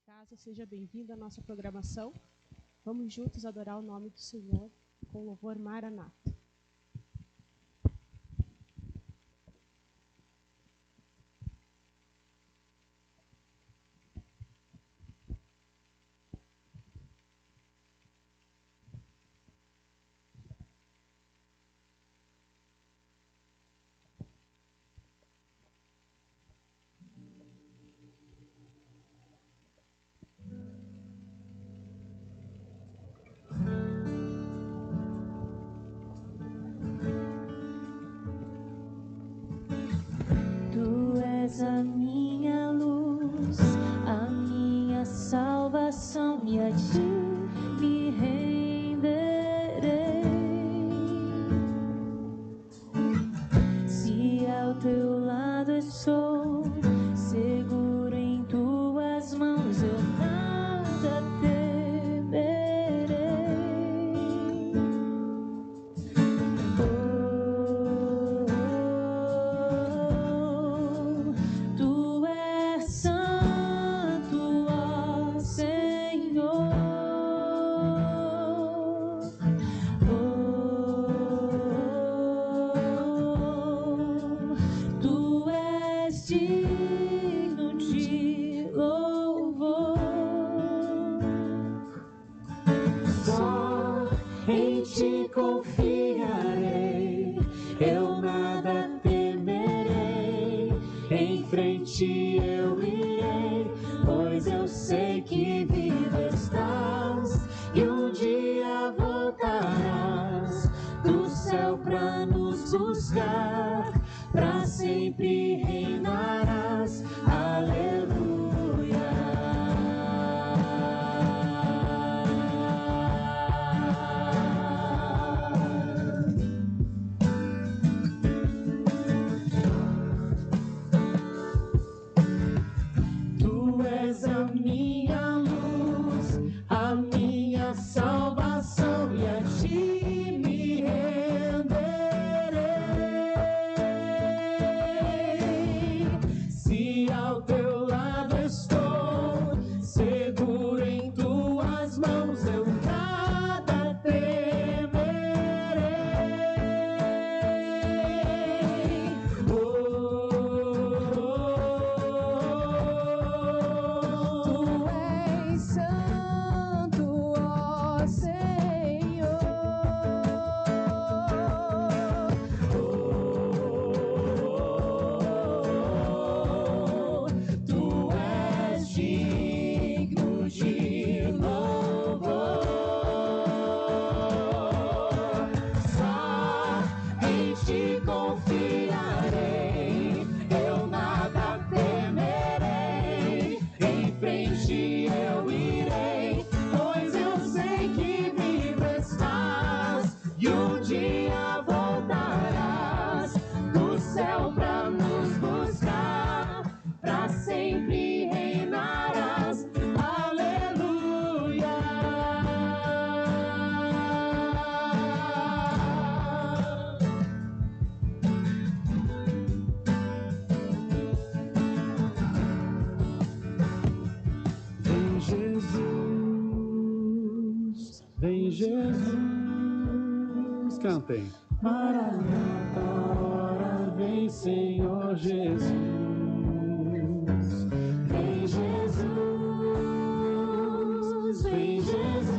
casa, seja bem-vindo à nossa programação. Vamos juntos adorar o nome do Senhor com o louvor Maranata. A minha luz, a minha salvação, e a ti me renderei. Se ao teu lado estou, seguro em tuas mãos, eu nada temerei. Confiarei, eu nada temerei, em frente eu irei, pois eu sei que vivo estás, e um dia voltarás do céu pra nos buscar, pra sempre reinarás, aleluia. Salvação, e a ti me renderei. Se ao teu lado estou, seguro em tuas mãos, eu nada temerei. Tu és santo, ó Senhor. Tu és digno de louvor. Só em ti confiarei, eu nada temerei, em frente eu irei, pois eu sei que vivo estás, e um dia voltarás do céu pra nos buscar, pra sempre reinarás, aleluia. Vem Jesus, vem Jesus, cantem. Maranata, ora vem Senhor Jesus. Vem Jesus, vem Jesus.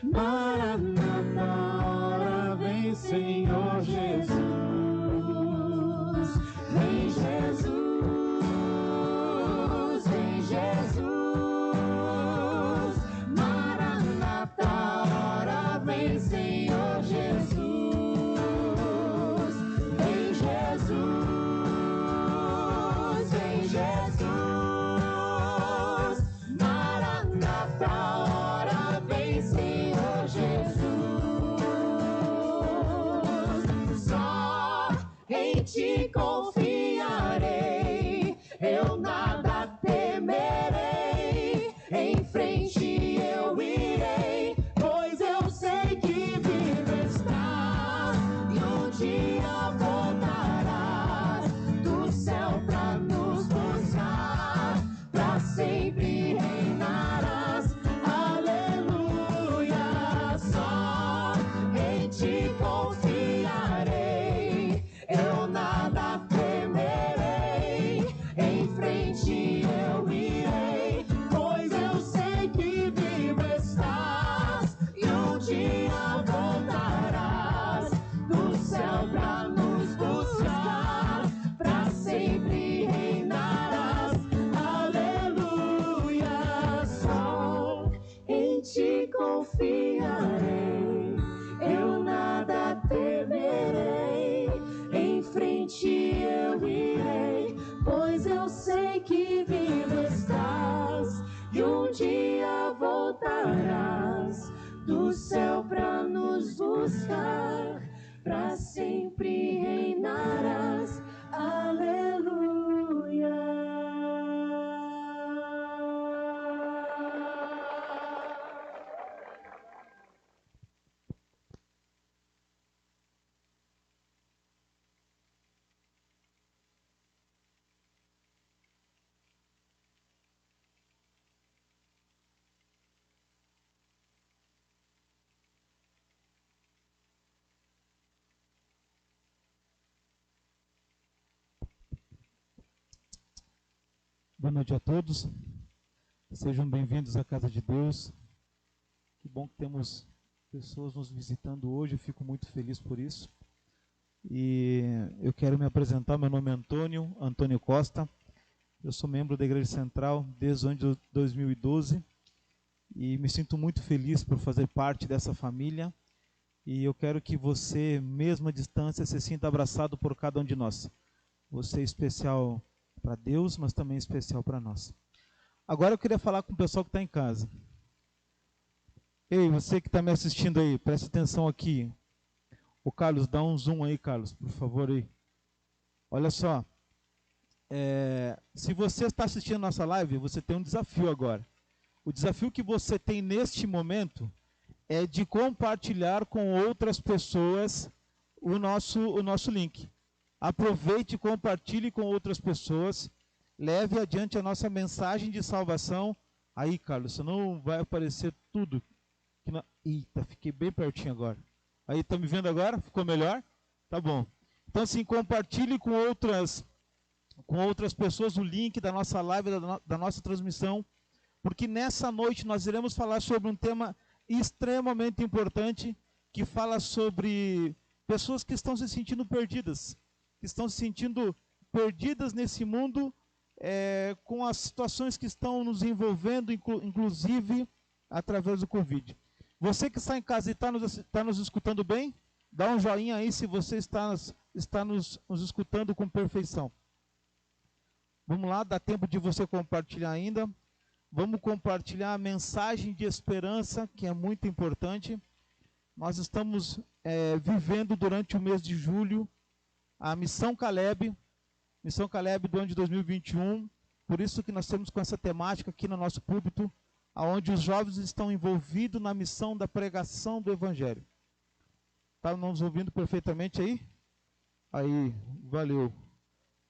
Maranata, ora vem Senhor Jesus. Vem Jesus, vem Jesus. Maranata, ora vem Senhor Jesus. Vem Jesus, vem Jesus. Maranata, ora vem Senhor Jesus. Só em ti confiarei, eu nada temerei, em frente eu irei, pois eu sei que vivo estás, e um dia voltarás do céu pra nos buscar, pra céu pra nos buscar, pra sempre reinarás. Aleluia. Boa noite a todos, sejam bem-vindos à Casa de Deus. Que bom que temos pessoas nos visitando hoje, eu fico muito feliz por isso. E eu quero me apresentar, meu nome é Antônio Costa, eu sou membro da Igreja Central desde o ano de 2012 e me sinto muito feliz por fazer parte dessa família. E eu quero que você, mesmo à distância, se sinta abraçado por cada um de nós. Você é especial para Deus, mas também especial para nós. Agora eu queria falar com o pessoal que está em casa. Ei, você que está me assistindo aí, presta atenção aqui. O Carlos, dá um zoom aí, Carlos, por favor aí. Olha só, se você está assistindo a nossa live, você tem um desafio agora. O desafio que você tem neste momento é de compartilhar com outras pessoas o nosso link. Aproveite e compartilhe com outras pessoas. Leve adiante a nossa mensagem de salvação. Aí, Carlos, senão vai aparecer tudo. Eita, fiquei bem pertinho agora. Aí, tá me vendo agora? Ficou melhor? Tá bom. Então, assim, compartilhe com outras pessoas o link da nossa live, da nossa transmissão. Porque nessa noite nós iremos falar sobre um tema extremamente importante, que fala sobre pessoas que estão se sentindo perdidas. Que estão se sentindo perdidas nesse mundo, com as situações que estão nos envolvendo, inclusive através do Covid. Você que está em casa e está nos escutando bem, dá um joinha aí se você está nos escutando com perfeição. Vamos lá, dá tempo de você compartilhar ainda. Vamos compartilhar a mensagem de esperança, que é muito importante. Nós estamos vivendo durante o mês de julho a Missão Caleb do ano de 2021, por isso que nós temos com essa temática aqui no nosso púlpito, onde os jovens estão envolvidos na missão da pregação do Evangelho. Está nos ouvindo perfeitamente aí? Aí, valeu.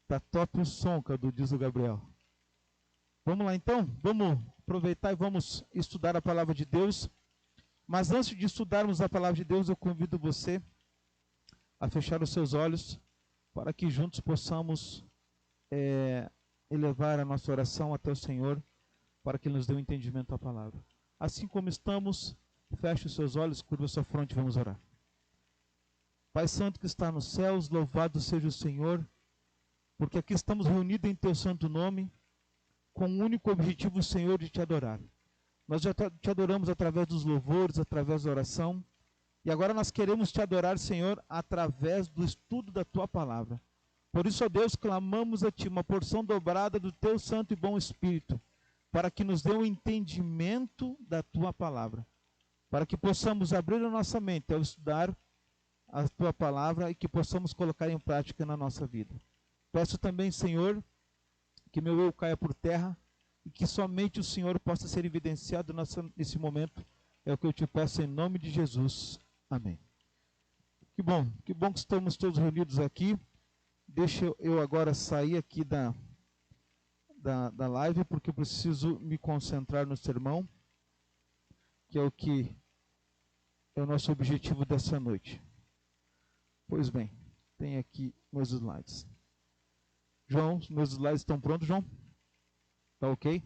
Está top o som, Cadu, diz o Gabriel. Vamos lá então, vamos aproveitar e vamos estudar a Palavra de Deus. Mas antes de estudarmos a Palavra de Deus, eu convido você a fechar os seus olhos, para que juntos possamos elevar a nossa oração até o Senhor, para que Ele nos dê um entendimento da palavra. Assim como estamos, feche os seus olhos, curva a sua fronte e vamos orar. Pai Santo que está nos céus, louvado seja o Senhor, porque aqui estamos reunidos em Teu santo nome, com o único objetivo, Senhor, de Te adorar. Nós já Te adoramos através dos louvores, através da oração, e agora nós queremos Te adorar, Senhor, através do estudo da Tua palavra. Por isso, ó Deus, clamamos a Ti uma porção dobrada do Teu Santo e Bom Espírito, para que nos dê um entendimento da Tua palavra, para que possamos abrir a nossa mente ao estudar a Tua palavra e que possamos colocar em prática na nossa vida. Peço também, Senhor, que meu eu caia por terra e que somente o Senhor possa ser evidenciado nesse momento. É o que eu Te peço em nome de Jesus. Amém. Que bom que estamos todos reunidos aqui. Deixa eu agora sair aqui da live, porque eu preciso me concentrar no sermão, que é o nosso objetivo dessa noite. Pois bem, tem aqui meus slides. João, meus slides estão prontos, João? Tá ok?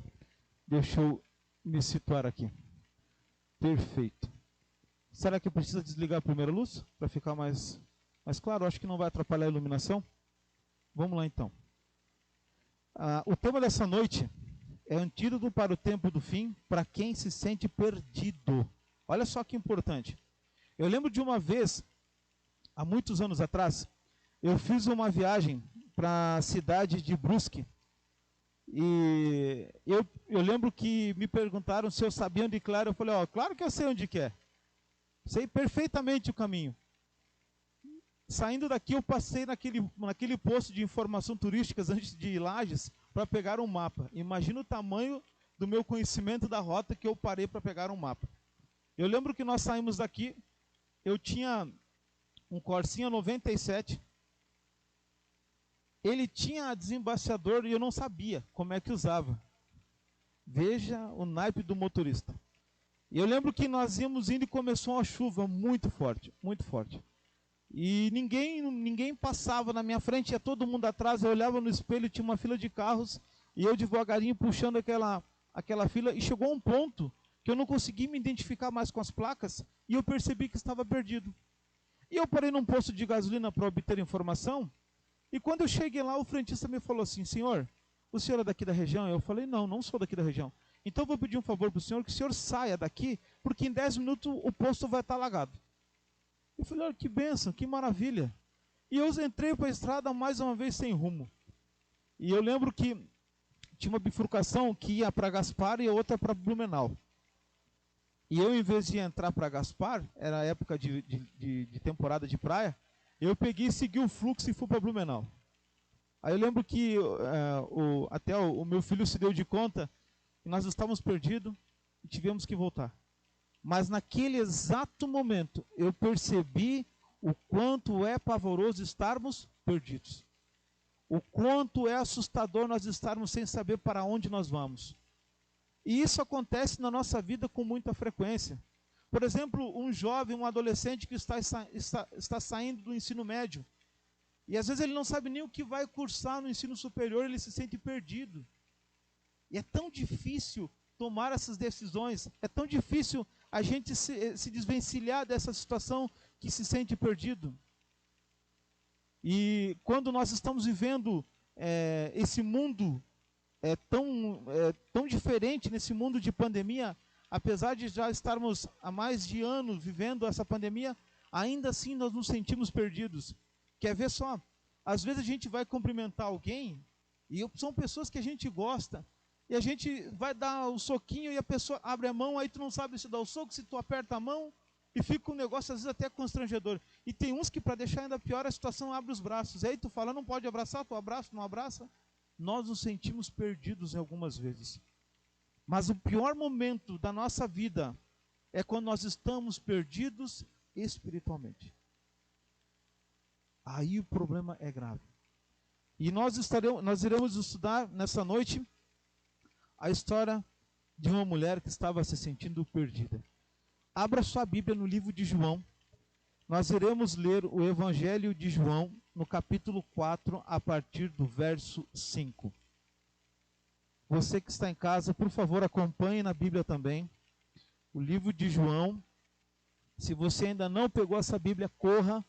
Deixa eu me situar aqui. Perfeito. Será que precisa desligar a primeira luz? Para ficar mais claro, acho que não vai atrapalhar a iluminação. Vamos lá então. O tema dessa noite é antídoto para o tempo do fim, para quem se sente perdido. Olha só que importante. Eu lembro de uma vez, há muitos anos atrás, eu fiz uma viagem para a cidade de Brusque. E eu lembro que me perguntaram se eu sabia onde, claro. Eu falei, claro que eu sei onde que é. Sei perfeitamente o caminho. Saindo daqui, eu passei naquele posto de informação turísticas antes de ir Lages para pegar um mapa. Imagina o tamanho do meu conhecimento da rota que eu parei para pegar um mapa. Eu lembro que nós saímos daqui, eu tinha um Corsinha 97, ele tinha desembaciador e eu não sabia como é que usava. Veja o naipe do motorista. E eu lembro que nós íamos indo e começou uma chuva muito forte, muito forte. E ninguém passava na minha frente, ia todo mundo atrás, eu olhava no espelho, tinha uma fila de carros, e eu devagarinho puxando aquela fila, e chegou um ponto que eu não consegui me identificar mais com as placas, e eu percebi que estava perdido. E eu parei num posto de gasolina para obter informação, e quando eu cheguei lá, o frentista me falou assim: senhor, o senhor é daqui da região? Eu falei: não sou daqui da região. Então eu vou pedir um favor para o senhor, que o senhor saia daqui, porque em 10 minutos o posto vai estar alagado. Eu falei: olha, que bênção, que maravilha. E eu entrei para a estrada mais uma vez sem rumo. E eu lembro que tinha uma bifurcação que ia para Gaspar e a outra para Blumenau. E eu, em vez de entrar para Gaspar, era a época de temporada de praia, eu peguei e segui o fluxo e fui para Blumenau. Aí eu lembro que até o meu filho se deu de conta que nós estávamos perdidos e tivemos que voltar. Mas naquele exato momento, eu percebi o quanto é pavoroso estarmos perdidos. O quanto é assustador nós estarmos sem saber para onde nós vamos. E isso acontece na nossa vida com muita frequência. Por exemplo, um jovem, um adolescente que está saindo do ensino médio. E às vezes ele não sabe nem o que vai cursar no ensino superior, ele se sente perdido. E é tão difícil tomar essas decisões, é tão difícil a gente se desvencilhar dessa situação que se sente perdido. E quando nós estamos vivendo esse mundo tão diferente, nesse mundo de pandemia, apesar de já estarmos há mais de anos vivendo essa pandemia, ainda assim nós nos sentimos perdidos. Quer ver só? Às vezes a gente vai cumprimentar alguém, e são pessoas que a gente gosta, e a gente vai dar o soquinho e a pessoa abre a mão, aí tu não sabe se dá o soco, se tu aperta a mão, e fica um negócio às vezes até constrangedor. E tem uns que, para deixar ainda pior a situação, abre os braços. Aí tu fala: não pode abraçar, tu abraça, não abraça. Nós nos sentimos perdidos algumas vezes. Mas o pior momento da nossa vida é quando nós estamos perdidos espiritualmente. Aí o problema é grave. E nós iremos estudar nessa noite a história de uma mulher que estava se sentindo perdida. Abra sua Bíblia no livro de João. Nós iremos ler o Evangelho de João no capítulo 4, a partir do verso 5. Você que está em casa, por favor, acompanhe na Bíblia também. O livro de João. Se você ainda não pegou essa Bíblia, corra,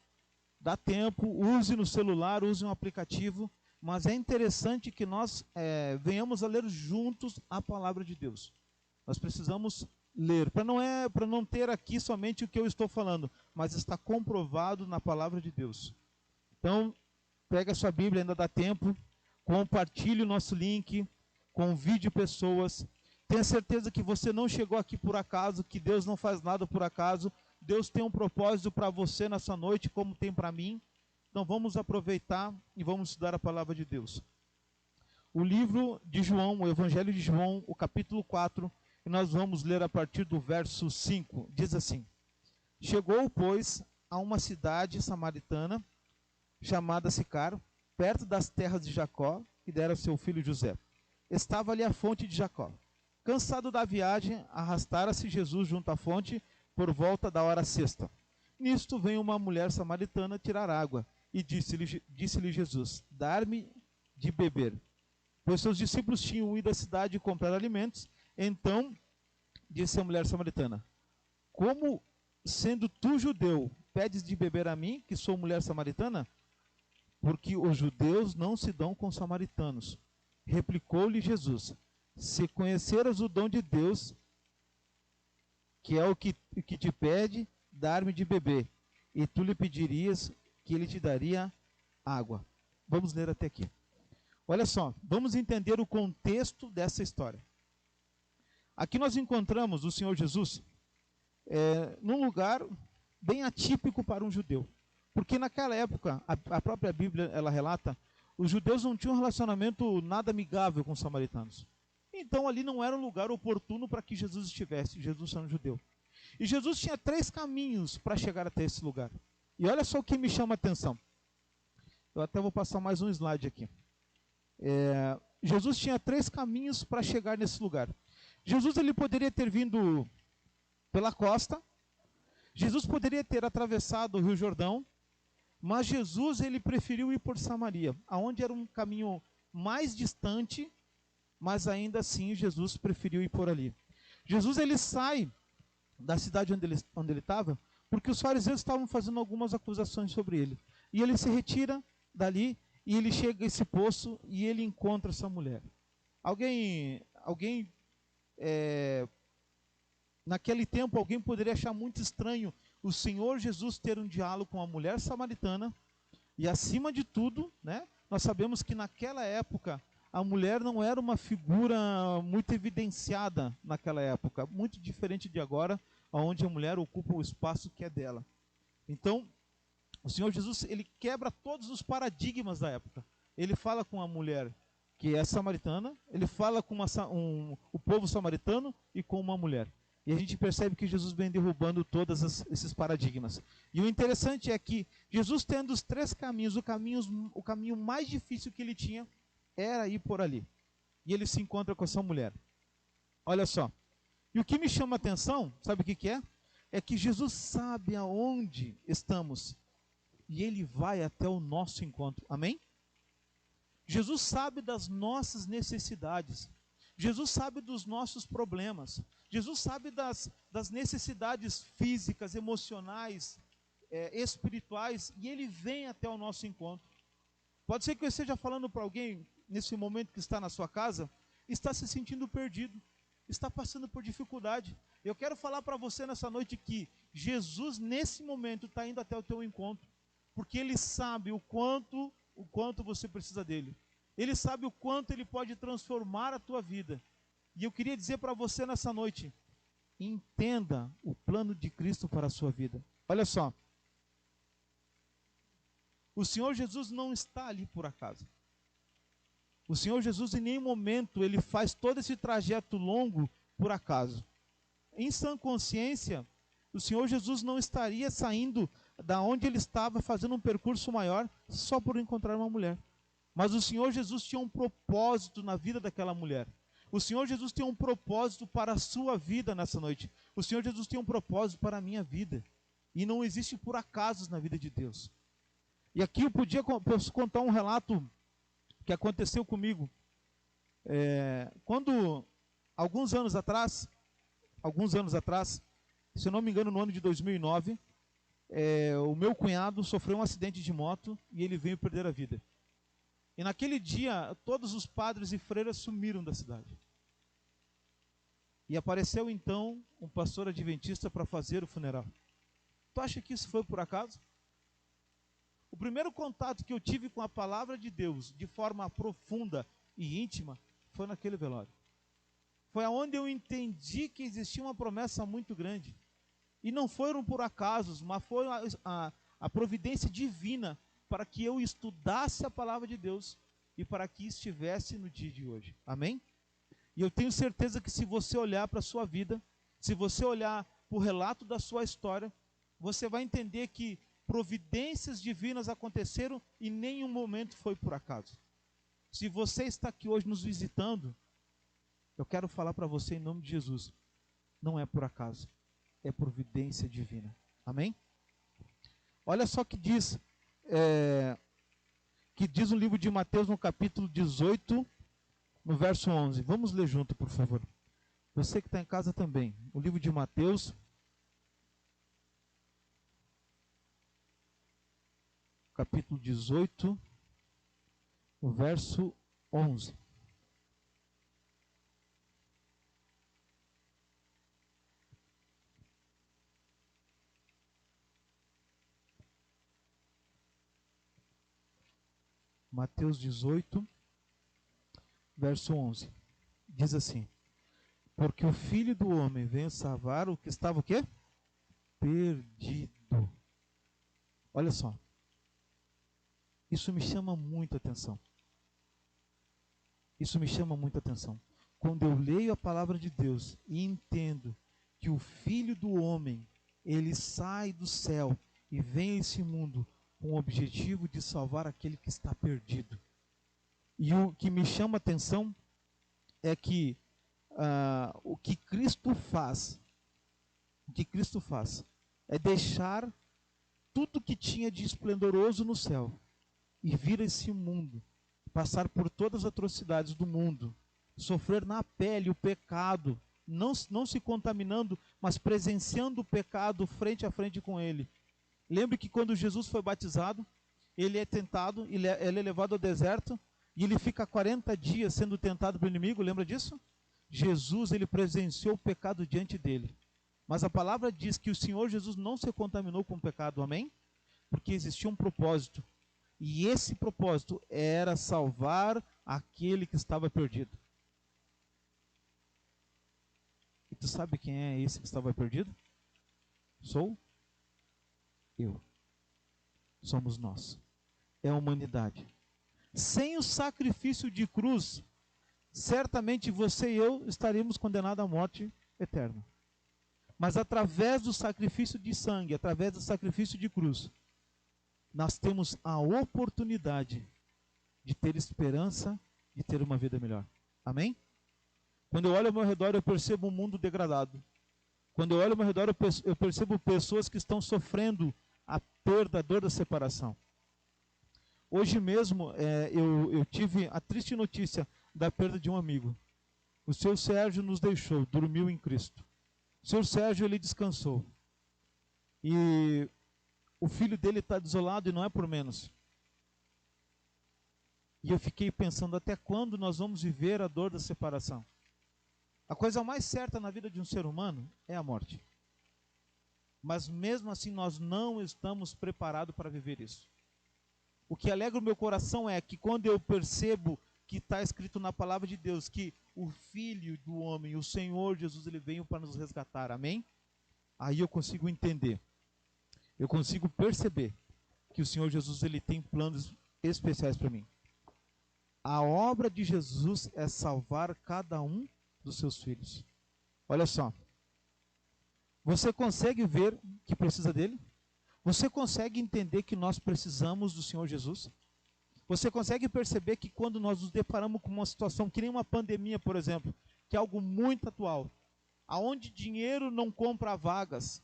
dá tempo, use no celular, use um aplicativo. Mas é interessante que nós venhamos a ler juntos a palavra de Deus. Nós precisamos ler, para não ter aqui somente o que eu estou falando, mas está comprovado na palavra de Deus. Então, pega a sua Bíblia, ainda dá tempo, compartilhe o nosso link, convide pessoas. Tenha certeza que você não chegou aqui por acaso, que Deus não faz nada por acaso. Deus tem um propósito para você nessa noite, como tem para mim. Então vamos aproveitar e vamos estudar a palavra de Deus. O livro de João, o Evangelho de João, o capítulo 4, e nós vamos ler a partir do verso 5. Diz assim: chegou, pois, a uma cidade samaritana, chamada Sicar, perto das terras de Jacó, que dera seu filho José. Estava ali a fonte de Jacó. Cansado da viagem, arrastara-se Jesus junto à fonte por volta da hora sexta. Nisto veio uma mulher samaritana tirar água. E disse-lhe Jesus: dar-me de beber. Pois seus discípulos tinham ido à cidade comprar alimentos. Então disse a mulher samaritana: como, sendo tu judeu, pedes de beber a mim, que sou mulher samaritana? Porque os judeus não se dão com os samaritanos. Replicou-lhe Jesus: se conheceras o dom de Deus, que é o que te pede, dar-me de beber, e tu lhe pedirias que ele te daria água. Vamos ler até aqui. Olha só, vamos entender o contexto dessa história. Aqui nós encontramos o Senhor Jesus num lugar bem atípico para um judeu. Porque naquela época, a própria Bíblia ela relata, os judeus não tinham um relacionamento nada amigável com os samaritanos. Então ali não era um lugar oportuno para que Jesus estivesse, Jesus sendo judeu. E Jesus tinha 3 caminhos para chegar até esse lugar. E olha só o que me chama a atenção. Eu até vou passar mais um slide aqui. Jesus tinha 3 caminhos para chegar nesse lugar. Jesus ele poderia ter vindo pela costa. Jesus poderia ter atravessado o Rio Jordão. Mas Jesus ele preferiu ir por Samaria, aonde era um caminho mais distante, mas ainda assim Jesus preferiu ir por ali. Jesus ele sai da cidade onde ele estava, porque os fariseus estavam fazendo algumas acusações sobre ele. E ele se retira dali e ele chega a esse poço e ele encontra essa mulher. Naquele tempo alguém poderia achar muito estranho o Senhor Jesus ter um diálogo com a mulher samaritana. E acima de tudo, né, nós sabemos que naquela época a mulher não era uma figura muito evidenciada naquela época, muito diferente de agora, onde a mulher ocupa o espaço que é dela. Então, o Senhor Jesus ele quebra todos os paradigmas da época. Ele fala com a mulher que é samaritana, ele fala com o povo samaritano e com uma mulher. E a gente percebe que Jesus vem derrubando todos esses paradigmas. E o interessante é que Jesus tendo os 3 caminhos, o caminho mais difícil que ele tinha era ir por ali. E ele se encontra com essa mulher. Olha só. E o que me chama a atenção, sabe o que é? É que Jesus sabe aonde estamos. E ele vai até o nosso encontro. Amém? Jesus sabe das nossas necessidades. Jesus sabe dos nossos problemas. Jesus sabe das necessidades físicas, emocionais, espirituais, e ele vem até o nosso encontro. Pode ser que eu esteja falando para alguém, nesse momento que está na sua casa, está se sentindo perdido, está passando por dificuldade. Eu quero falar para você nessa noite que Jesus, nesse momento, está indo até o teu encontro, porque ele sabe o quanto você precisa dele. Ele sabe o quanto ele pode transformar a tua vida. E eu queria dizer para você nessa noite, entenda o plano de Cristo para a sua vida. Olha só, o Senhor Jesus não está ali por acaso. O Senhor Jesus em nenhum momento ele faz todo esse trajeto longo por acaso. Em sã consciência, o Senhor Jesus não estaria saindo da onde ele estava fazendo um percurso maior só por encontrar uma mulher. Mas o Senhor Jesus tinha um propósito na vida daquela mulher. O Senhor Jesus tem um propósito para a sua vida nessa noite. O Senhor Jesus tem um propósito para a minha vida. E não existe por acasos na vida de Deus. E aqui eu posso contar um relato que aconteceu comigo. Quando, alguns anos atrás, se eu não me engano no ano de 2009, o meu cunhado sofreu um acidente de moto e ele veio perder a vida. E naquele dia, todos os padres e freiras sumiram da cidade. E apareceu então um pastor adventista para fazer o funeral. Tu acha que isso foi por acaso? O primeiro contato que eu tive com a palavra de Deus, de forma profunda e íntima, foi naquele velório. Foi aonde eu entendi que existia uma promessa muito grande. E não foram por acasos, mas foi a providência divina para que eu estudasse a palavra de Deus e para que estivesse no dia de hoje. Amém? E eu tenho certeza que se você olhar para a sua vida, se você olhar para o relato da sua história, você vai entender que providências divinas aconteceram e nenhum momento foi por acaso. Se você está aqui hoje nos visitando, eu quero falar para você em nome de Jesus, não é por acaso, é providência divina. Amém? Olha só que diz o livro de Mateus no capítulo 18, no verso 11. Vamos ler junto, por favor. Você que está em casa também. O livro de Mateus, capítulo 18, no verso 11. Mateus 18, verso 11. Diz assim: porque o Filho do Homem veio salvar o que estava o quê? Perdido. Olha só. Isso me chama muita atenção. Isso me chama muita atenção. Quando eu leio a palavra de Deus e entendo que o Filho do Homem, ele sai do céu e vem a esse mundo com o objetivo de salvar aquele que está perdido. E o que me chama a atenção é que o que Cristo faz é deixar tudo que tinha de esplendoroso no céu e vir a esse mundo, passar por todas as atrocidades do mundo, sofrer na pele o pecado, não se contaminando, mas presenciando o pecado frente a frente com ele. Lembre que quando Jesus foi batizado, ele é tentado, ele é levado ao deserto, e ele fica 40 dias sendo tentado pelo inimigo, lembra disso? Jesus, ele presenciou o pecado diante dele. Mas a palavra diz que o Senhor Jesus não se contaminou com o pecado, amém? Porque existia um propósito. E esse propósito era salvar aquele que estava perdido. E tu sabe quem é esse que estava perdido? Sou eu. Somos nós. É a humanidade. Sem o sacrifício de cruz, certamente você e eu estaríamos condenados à morte eterna. Mas através do sacrifício de sangue, através do sacrifício de cruz, nós temos a oportunidade de ter esperança, de ter uma vida melhor. Amém? Quando eu olho ao meu redor, eu percebo um mundo degradado. Quando eu olho ao meu redor, eu percebo pessoas que estão sofrendo a perda, a dor da separação. Hoje mesmo, eu tive a triste notícia da perda de um amigo. O seu Sérgio nos deixou, dormiu em Cristo. O seu Sérgio, ele descansou. E o filho dele está desolado e não é por menos. E eu fiquei pensando, até quando nós vamos viver a dor da separação? A coisa mais certa na vida de um ser humano é a morte. Mas mesmo assim nós não estamos preparados para viver isso. O que alegra o meu coração é que quando eu percebo que está escrito na palavra de Deus que o Filho do Homem, o Senhor Jesus, ele veio para nos resgatar, amém? Aí eu consigo entender, eu consigo perceber que o Senhor Jesus, ele tem planos especiais para mim. A obra de Jesus é salvar cada um dos seus filhos. Olha só, você consegue ver que precisa dele? Você consegue entender que nós precisamos do Senhor Jesus? Você consegue perceber que quando nós nos deparamos com uma situação que nem uma pandemia, por exemplo, que é algo muito atual, aonde dinheiro não compra vagas,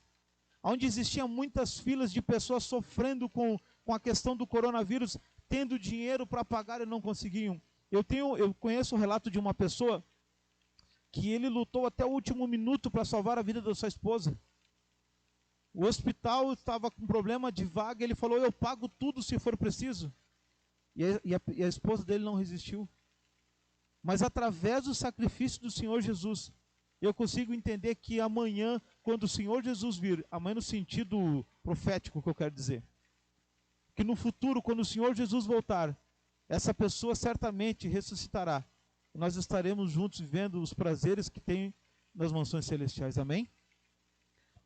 onde existiam muitas filas de pessoas sofrendo com a questão do coronavírus, tendo dinheiro para pagar e não conseguiam. Eu conheço o relato de uma pessoa que ele lutou até o último minuto para salvar a vida da sua esposa. O hospital estava com problema de vaga, ele falou, eu pago tudo se for preciso. E a esposa dele não resistiu. Mas através do sacrifício do Senhor Jesus, eu consigo entender que amanhã, quando o Senhor Jesus vir, amanhã no sentido profético que eu quero dizer, que no futuro, quando o Senhor Jesus voltar, essa pessoa certamente ressuscitará. E nós estaremos juntos vivendo os prazeres que tem nas mansões celestiais. Amém?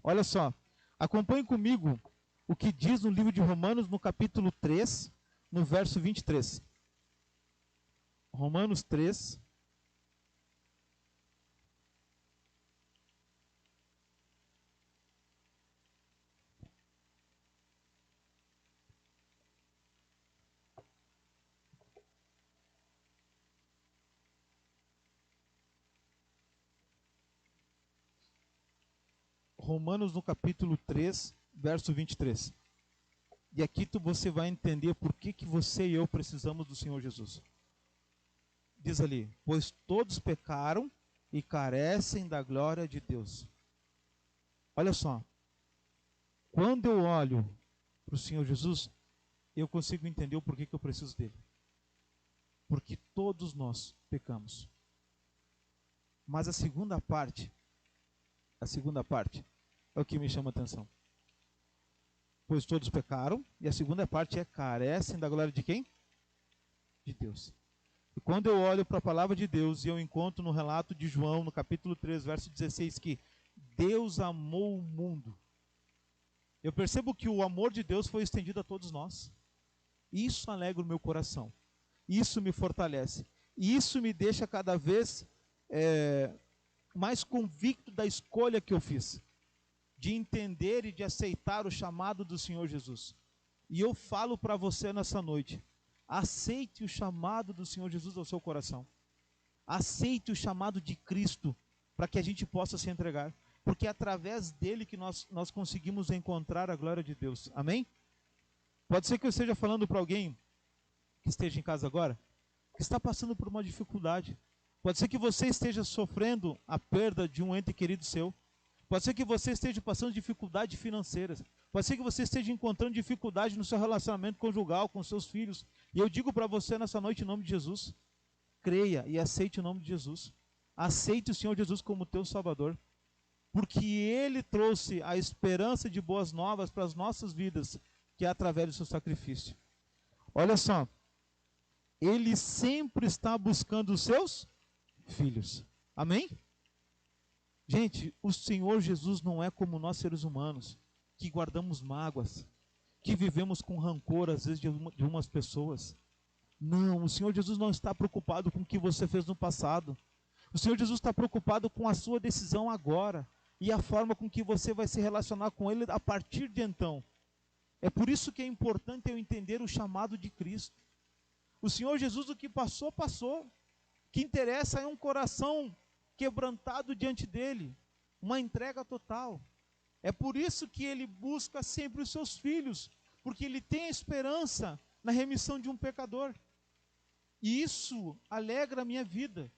Olha só, acompanhe comigo o que diz no livro de Romanos, no capítulo 3, no verso 23. Romanos 3. Romanos no capítulo 3, verso 23. E aqui você vai entender por que você e eu precisamos do Senhor Jesus. Diz ali, pois todos pecaram e carecem da glória de Deus. Olha só, quando eu olho para o Senhor Jesus, eu consigo entender o porquê que eu preciso dele. Porque todos nós pecamos. Mas a segunda parte é o que me chama a atenção. Pois todos pecaram, e a segunda parte é carecem da glória de quem? De Deus. E quando eu olho para a palavra de Deus e eu encontro no relato de João, no capítulo 3, verso 16, que Deus amou o mundo. Eu percebo que o amor de Deus foi estendido a todos nós. Isso alegra o meu coração. Isso me fortalece. E isso me deixa cada vez mais convicto da escolha que eu fiz. De entender e de aceitar o chamado do Senhor Jesus. E eu falo para você nessa noite. Aceite o chamado do Senhor Jesus ao seu coração. Aceite o chamado de Cristo para que a gente possa se entregar. Porque é através dele que nós conseguimos encontrar a glória de Deus. Amém? Pode ser que eu esteja falando para alguém que esteja em casa agora, que está passando por uma dificuldade. Pode ser que você esteja sofrendo a perda de um ente querido seu. Pode ser que você esteja passando dificuldades financeiras. Pode ser que você esteja encontrando dificuldade no seu relacionamento conjugal com seus filhos. E eu digo para você nessa noite em nome de Jesus, creia e aceite o nome de Jesus. Aceite o Senhor Jesus como teu Salvador. Porque Ele trouxe a esperança de boas novas para as nossas vidas, que é através do seu sacrifício. Olha só, Ele sempre está buscando os seus filhos. Amém? Gente, o Senhor Jesus não é como nós seres humanos, que guardamos mágoas, que vivemos com rancor às vezes de umas pessoas. Não, o Senhor Jesus não está preocupado com o que você fez no passado. O Senhor Jesus está preocupado com a sua decisão agora e a forma com que você vai se relacionar com Ele a partir de então. É por isso que é importante eu entender o chamado de Cristo. O Senhor Jesus, o que passou, passou. O que interessa é um coração quebrantado diante dele, uma entrega total. É por isso que ele busca sempre os seus filhos, porque ele tem a esperança na remissão de um pecador. E isso alegra a minha vida,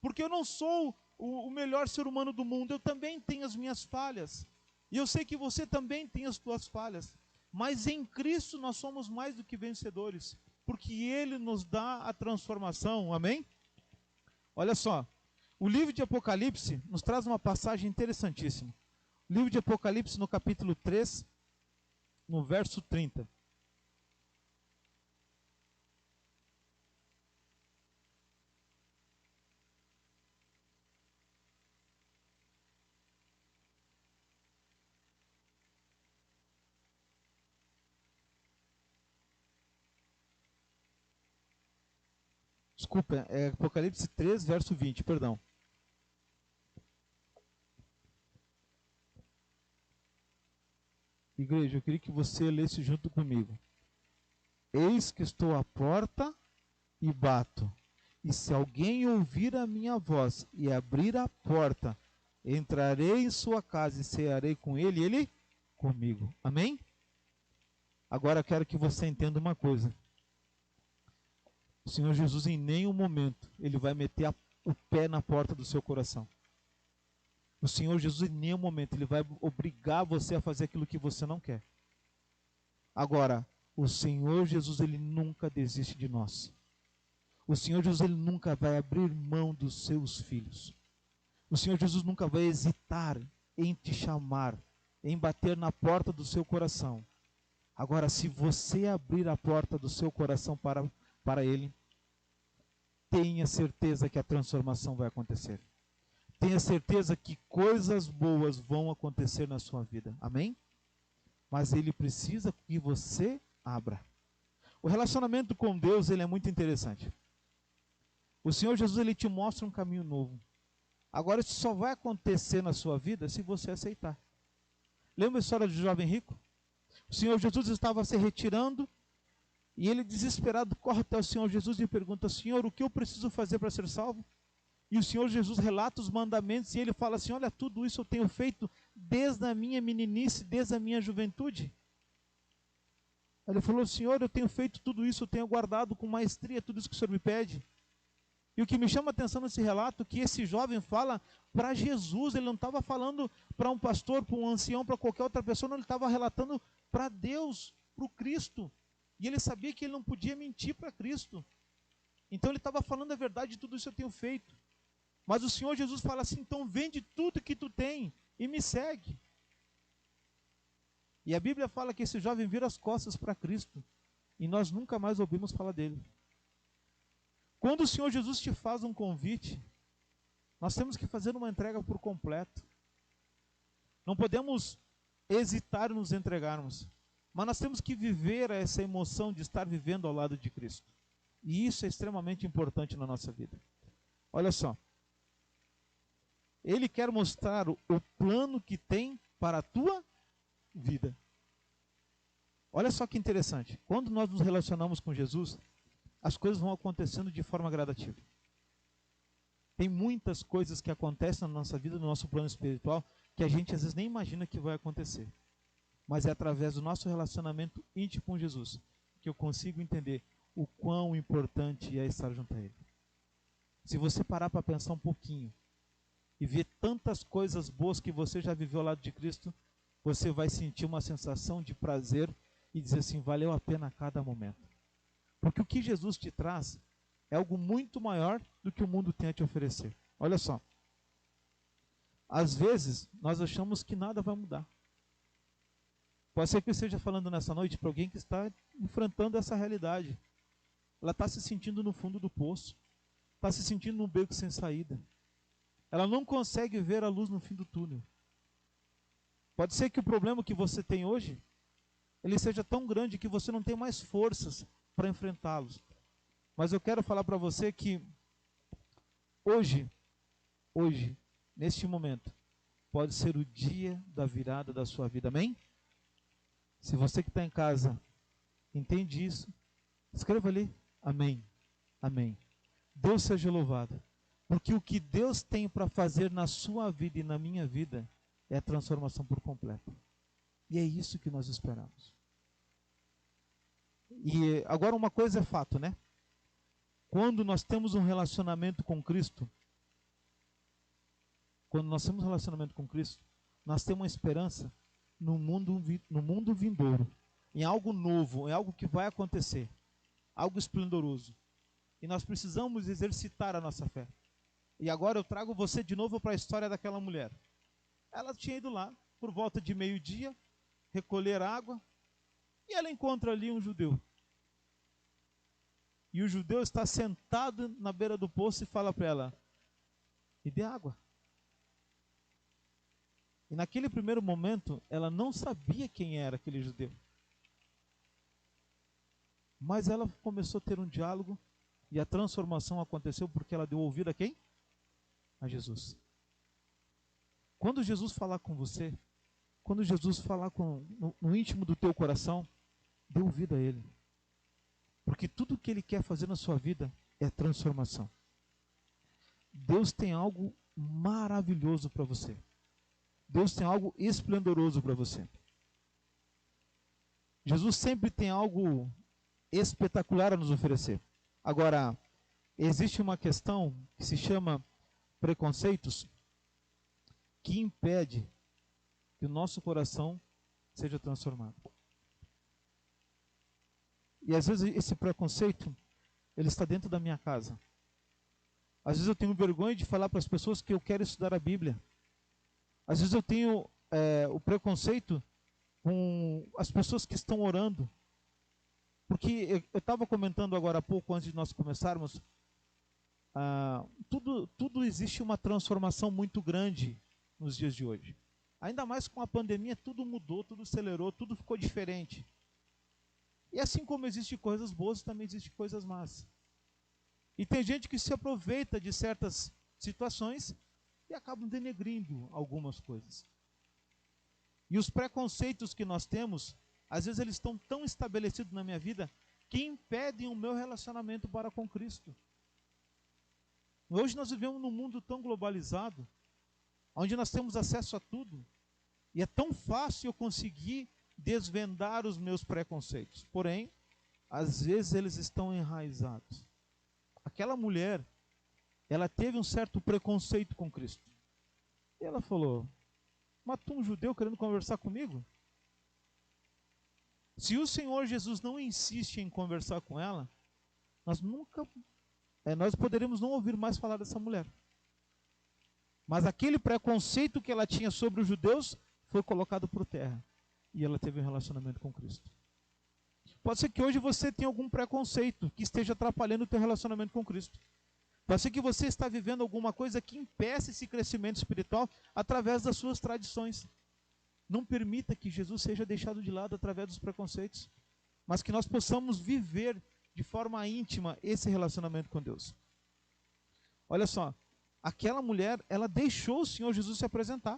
porque eu não sou o melhor ser humano do mundo, eu também tenho as minhas falhas, e eu sei que você também tem as suas falhas, mas em Cristo nós somos mais do que vencedores, porque Ele nos dá a transformação, amém? Olha só, o livro de Apocalipse nos traz uma passagem interessantíssima. O livro de Apocalipse, no capítulo 3, no verso 30. Desculpa, é Apocalipse 3, verso 20, perdão. Igreja, eu queria que você lesse junto comigo. Eis que estou à porta e bato. E se alguém ouvir a minha voz e abrir a porta, entrarei em sua casa e cearei com ele e ele comigo. Amém? Agora eu quero que você entenda uma coisa. O Senhor Jesus em nenhum momento ele vai meter o pé na porta do seu coração. O Senhor Jesus em nenhum momento ele vai obrigar você a fazer aquilo que você não quer. Agora, o Senhor Jesus ele nunca desiste de nós. O Senhor Jesus ele nunca vai abrir mão dos seus filhos. O Senhor Jesus nunca vai hesitar em te chamar, em bater na porta do seu coração. Agora, se você abrir a porta do seu coração para Ele, tenha certeza que a transformação vai acontecer. Tenha certeza que coisas boas vão acontecer na sua vida. Amém? Mas Ele precisa que você abra. O relacionamento com Deus ele é muito interessante. O Senhor Jesus ele te mostra um caminho novo. Agora isso só vai acontecer na sua vida se você aceitar. Lembra a história do jovem rico? O Senhor Jesus estava se retirando e ele desesperado corre até o Senhor Jesus e pergunta: Senhor, o que eu preciso fazer para ser salvo? E o Senhor Jesus relata os mandamentos e ele fala assim: olha, tudo isso eu tenho feito desde a minha meninice, desde a minha juventude. Ele falou: Senhor, eu tenho feito tudo isso, eu tenho guardado com maestria tudo isso que o Senhor me pede. E o que me chama a atenção nesse relato é que esse jovem fala para Jesus, ele não estava falando para um pastor, para um ancião, para qualquer outra pessoa, não, ele estava relatando para Deus, para o Cristo. E ele sabia que ele não podia mentir para Cristo. Então ele estava falando a verdade de tudo isso eu tenho feito. Mas o Senhor Jesus fala assim: então vende tudo que tu tem e me segue. E a Bíblia fala que esse jovem vira as costas para Cristo. E nós nunca mais ouvimos falar dele. Quando o Senhor Jesus te faz um convite, nós temos que fazer uma entrega por completo. Não podemos hesitar e nos entregarmos. Mas nós temos que viver essa emoção de estar vivendo ao lado de Cristo. E isso é extremamente importante na nossa vida. Olha só. Ele quer mostrar o plano que tem para a tua vida. Olha só que interessante. Quando nós nos relacionamos com Jesus, as coisas vão acontecendo de forma gradativa. Tem muitas coisas que acontecem na nossa vida, no nosso plano espiritual, que a gente às vezes nem imagina que vai acontecer. Mas é através do nosso relacionamento íntimo com Jesus que eu consigo entender o quão importante é estar junto a Ele. Se você parar para pensar um pouquinho e ver tantas coisas boas que você já viveu ao lado de Cristo, você vai sentir uma sensação de prazer e dizer assim, valeu a pena a cada momento. Porque o que Jesus te traz é algo muito maior do que o mundo tem a te oferecer. Olha só. Às vezes, nós achamos que nada vai mudar. Pode ser que eu esteja falando nessa noite para alguém que está enfrentando essa realidade. Ela está se sentindo no fundo do poço. Está se sentindo num beco sem saída. Ela não consegue ver a luz no fim do túnel. Pode ser que o problema que você tem hoje, ele seja tão grande que você não tem mais forças para enfrentá-los. Mas eu quero falar para você que hoje, neste momento, pode ser o dia da virada da sua vida. Amém? Se você que está em casa entende isso, escreva ali. Amém. Amém. Deus seja louvado. Porque o que Deus tem para fazer na sua vida e na minha vida é a transformação por completo. E é isso que nós esperamos. E agora uma coisa é fato, né? Quando nós temos um relacionamento com Cristo, nós temos uma esperança no mundo vindouro, em algo novo, em algo que vai acontecer, algo esplendoroso. E nós precisamos exercitar a nossa fé. E agora eu trago você de novo para a história daquela mulher. Ela tinha ido lá, por volta de meio-dia, recolher água, e ela encontra ali um judeu. E o judeu está sentado na beira do poço e fala para ela, me dê água. E naquele primeiro momento, ela não sabia quem era aquele judeu. Mas ela começou a ter um diálogo e a transformação aconteceu porque ela deu ouvido a quem? A Jesus. Quando Jesus falar com você, quando Jesus falar no íntimo do teu coração, dê ouvido a Ele. Porque tudo que Ele quer fazer na sua vida é transformação. Deus tem algo maravilhoso para você. Deus tem algo esplendoroso para você. Jesus sempre tem algo espetacular a nos oferecer. Agora, existe uma questão que se chama preconceitos, que impede que o nosso coração seja transformado. E às vezes esse preconceito, ele está dentro da minha casa. Às vezes eu tenho vergonha de falar para as pessoas que eu quero estudar a Bíblia. Às vezes eu tenho o preconceito com as pessoas que estão orando. Porque eu estava comentando agora há pouco, antes de nós começarmos, tudo existe uma transformação muito grande nos dias de hoje. Ainda mais com a pandemia, tudo mudou, tudo acelerou, tudo ficou diferente. E assim como existem coisas boas, também existem coisas más. E tem gente que se aproveita de certas situações e acabam denegrindo algumas coisas. E os preconceitos que nós temos, às vezes eles estão tão estabelecidos na minha vida que impedem o meu relacionamento para com Cristo. Hoje nós vivemos num mundo tão globalizado, onde nós temos acesso a tudo, e é tão fácil eu conseguir desvendar os meus preconceitos. Porém, às vezes eles estão enraizados. Aquela mulher, ela teve um certo preconceito com Cristo. E ela falou, mas tu um judeu querendo conversar comigo? Se o Senhor Jesus não insiste em conversar com ela, nós poderíamos não ouvir mais falar dessa mulher. Mas aquele preconceito que ela tinha sobre os judeus foi colocado por terra. E ela teve um relacionamento com Cristo. Pode ser que hoje você tenha algum preconceito que esteja atrapalhando o teu relacionamento com Cristo. Pode ser que você está vivendo alguma coisa que impeça esse crescimento espiritual através das suas tradições. Não permita que Jesus seja deixado de lado através dos preconceitos, mas que nós possamos viver de forma íntima esse relacionamento com Deus. Olha só, aquela mulher, ela deixou o Senhor Jesus se apresentar.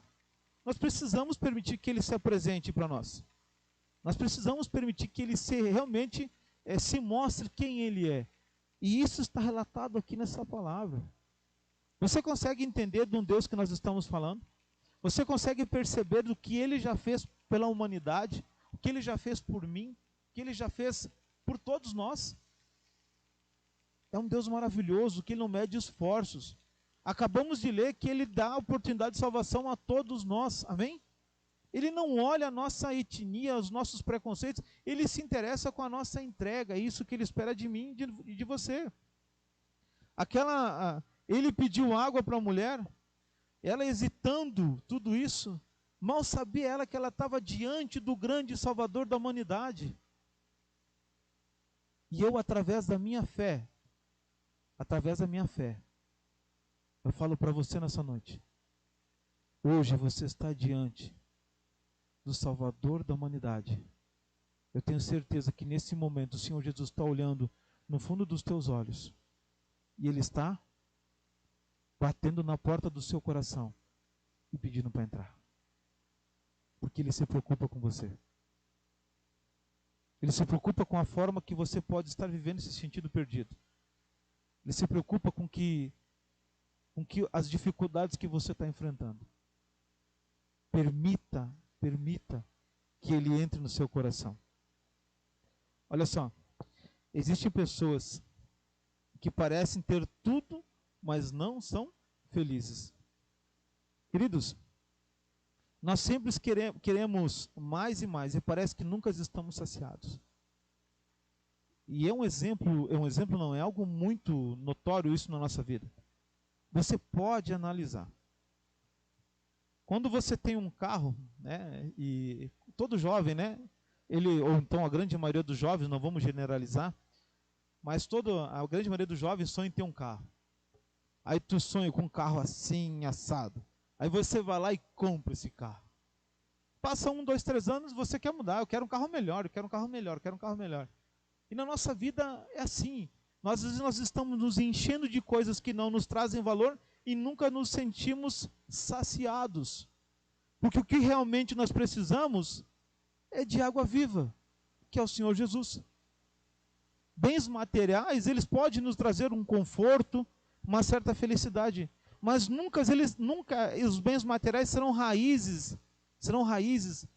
Nós precisamos permitir que Ele se apresente para nós. Nós precisamos permitir que Ele realmente se mostre quem Ele é. E isso está relatado aqui nessa palavra. Você consegue entender de um Deus que nós estamos falando? Você consegue perceber do que Ele já fez pela humanidade, o que Ele já fez por mim, o que Ele já fez por todos nós? É um Deus maravilhoso, que Ele não mede esforços. Acabamos de ler que Ele dá a oportunidade de salvação a todos nós, amém? Ele não olha a nossa etnia, os nossos preconceitos, Ele se interessa com a nossa entrega, é isso que Ele espera de mim e de você. Ele pediu água para a mulher, ela hesitando, tudo isso, mal sabia ela que ela estava diante do grande Salvador da humanidade. E eu, através da minha fé, eu falo para você nessa noite, hoje você está diante do Salvador da humanidade. Eu tenho certeza que nesse momento o Senhor Jesus está olhando no fundo dos teus olhos e Ele está batendo na porta do seu coração e pedindo para entrar. Porque Ele se preocupa com você. Ele se preocupa com a forma que você pode estar vivendo esse sentido perdido. Ele se preocupa com as dificuldades que você está enfrentando. Permita que Ele entre no seu coração. Olha só, existem pessoas que parecem ter tudo, mas não são felizes. Queridos, nós sempre queremos mais e mais, e parece que nunca estamos saciados. E é algo muito notório isso na nossa vida. Você pode analisar. Quando você tem um carro, né, e todo jovem, né, ou então a grande maioria dos jovens, não vamos generalizar, mas a grande maioria dos jovens sonha em ter um carro. Aí tu sonha com um carro assim, assado. Aí você vai lá e compra esse carro. Passa 1, 2, 3 anos, você quer mudar. Eu quero um carro melhor, eu quero um carro melhor, eu quero um carro melhor. E na nossa vida é assim. Às vezes nós estamos nos enchendo de coisas que não nos trazem valor e nunca nos sentimos saciados. Porque o que realmente nós precisamos é de água viva, que é o Senhor Jesus. Bens materiais, eles podem nos trazer um conforto, uma certa felicidade, mas nunca os bens materiais serão raízes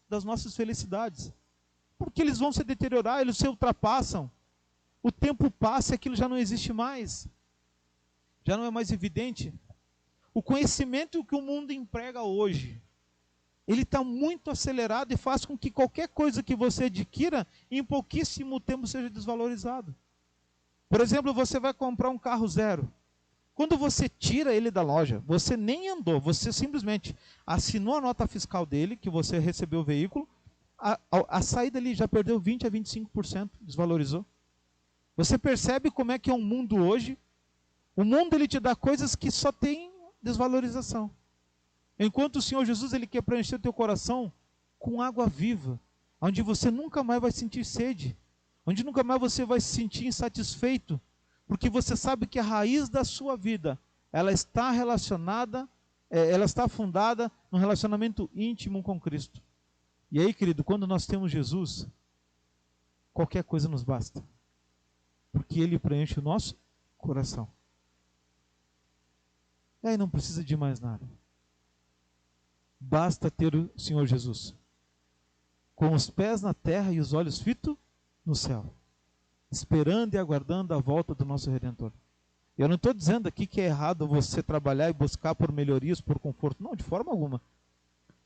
das nossas felicidades. Porque eles vão se deteriorar, eles se ultrapassam. O tempo passa e aquilo já não existe mais. Já não é mais evidente. O conhecimento que o mundo emprega hoje, ele está muito acelerado e faz com que qualquer coisa que você adquira, em pouquíssimo tempo seja desvalorizado. Por exemplo, você vai comprar um carro zero. Quando você tira ele da loja, você nem andou, você simplesmente assinou a nota fiscal dele, que você recebeu o veículo, a saída ali já perdeu 20% a 25%, desvalorizou. Você percebe como é que é o mundo hoje? O mundo ele te dá coisas que só tem desvalorização. Enquanto o Senhor Jesus ele quer preencher o teu coração com água viva, onde você nunca mais vai sentir sede, onde nunca mais você vai se sentir insatisfeito, porque você sabe que a raiz da sua vida, ela está fundada num relacionamento íntimo com Cristo. E aí, querido, quando nós temos Jesus, qualquer coisa nos basta, porque Ele preenche o nosso coração. E aí não precisa de mais nada. Basta ter o Senhor Jesus, com os pés na terra e os olhos fitos no céu, esperando e aguardando a volta do nosso Redentor. Eu não estou dizendo aqui que é errado você trabalhar e buscar por melhorias, por conforto. Não, de forma alguma.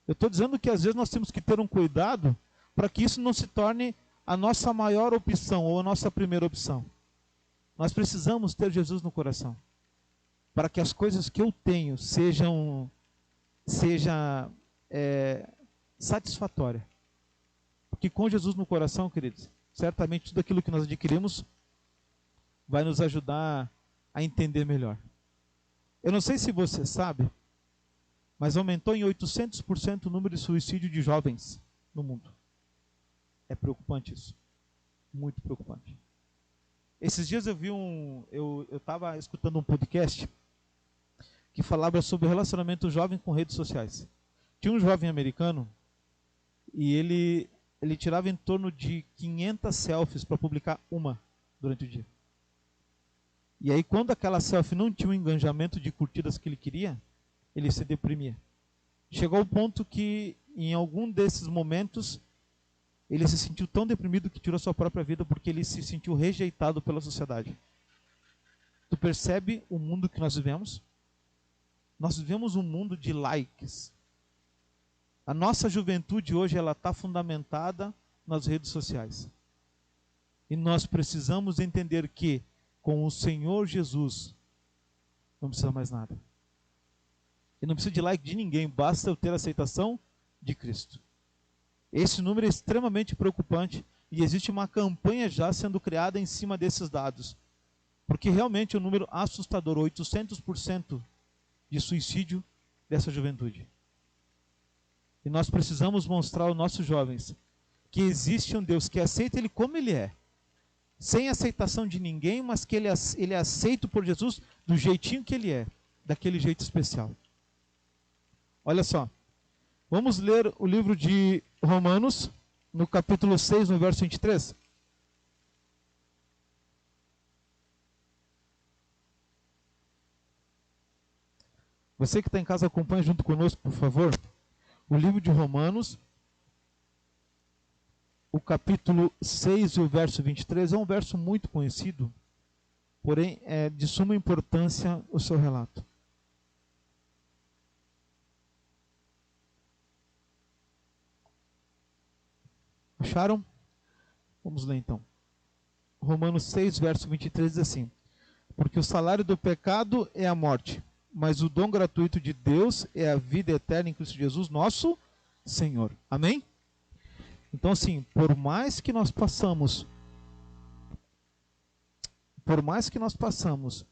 Eu estou dizendo que às vezes nós temos que ter um cuidado para que isso não se torne a nossa maior opção ou a nossa primeira opção. Nós precisamos ter Jesus no coração, para que as coisas que eu tenho sejam satisfatórias. Porque com Jesus no coração, queridos, certamente tudo aquilo que nós adquirimos vai nos ajudar a entender melhor. Eu não sei se você sabe, mas aumentou em 800% o número de suicídio de jovens no mundo. É preocupante isso. Muito preocupante. Esses dias eu estava escutando um podcast que falava sobre o relacionamento jovem com redes sociais. Tinha um jovem americano e ele tirava em torno de 500 selfies para publicar uma durante o dia. E aí, quando aquela selfie não tinha o engajamento de curtidas que ele queria, ele se deprimia. Chegou ao ponto que, em algum desses momentos, ele se sentiu tão deprimido que tirou sua própria vida porque ele se sentiu rejeitado pela sociedade. Tu percebe o mundo que nós vivemos? Nós vivemos um mundo de likes. A nossa juventude hoje ela está fundamentada nas redes sociais. E nós precisamos entender que com o Senhor Jesus não precisa mais nada. E não precisa de like de ninguém, basta eu ter a aceitação de Cristo. Esse número é extremamente preocupante e existe uma campanha já sendo criada em cima desses dados. Porque realmente é um número assustador, 800% de suicídio dessa juventude. E nós precisamos mostrar aos nossos jovens que existe um Deus que aceita ele como ele é, sem aceitação de ninguém, mas que ele é aceito por Jesus do jeitinho que ele é, daquele jeito especial. Olha só, vamos ler o livro de Romanos, no capítulo 6, no verso 23. Você que está em casa, acompanha junto conosco, por favor. O livro de Romanos, o capítulo 6 e o verso 23, é um verso muito conhecido, porém é de suma importância o seu relato. Acharam? Vamos ler então. Romanos 6, verso 23 diz assim: porque o salário do pecado é a morte, mas o dom gratuito de Deus é a vida eterna em Cristo Jesus, nosso Senhor. Amém? Então, assim, por mais que nós passamos